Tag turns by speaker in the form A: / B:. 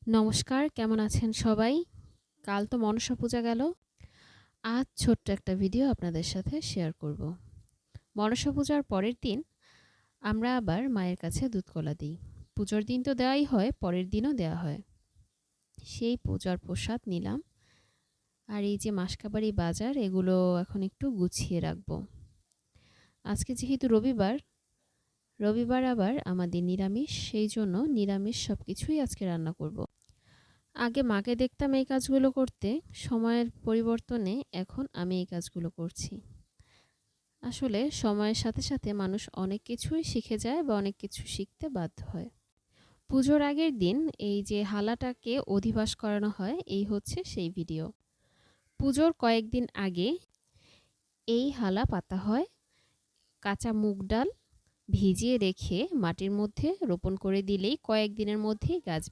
A: নমস্কার, কেমন আছেন সবাই? কাল তো মনসা পূজা গেল। আজ ছোট্ট একটা ভিডিও আপনাদের সাথে শেয়ার করব। মনসা পূজার পরের দিন আমরা আবার মায়ের কাছে দুধ কলা দিই। পুজোর দিন তো দেওয়াই হয়, পরের দিনও দেওয়া হয়। সেই পূজার প্রসাদ নিলাম। আর এই যে মাসকাবাড়ি বাজার, এগুলো এখন একটু গুছিয়ে রাখবো। আজকে যেহেতু রবিবার আবার আমাদের নিরামিষ, সেই জন্য নিরামিষ সব কিছুই আজকে রান্না করব। আগে মাকে দেখতাম এই কাজগুলো করতে, সময়ের পরিবর্তনে এখন আমি এই কাজগুলো করছি। আসলে সময়ের সাথে সাথে মানুষ অনেক কিছুই শিখে যায় বা অনেক কিছু শিখতে বাধ্য হয়। পুজোর আগের দিন এই যে হালাটাকে অধিবাস করানো হয়, এই হচ্ছে সেই ভিডিও। পুজোর কয়েকদিন আগে এই হালা পাতা হয়। কাঁচা মুগ ডাল ভিজিয়ে রেখে মাটির মধ্যে রোপণ করে দিলেই কয়েকদিনের মধ্যেই গাছ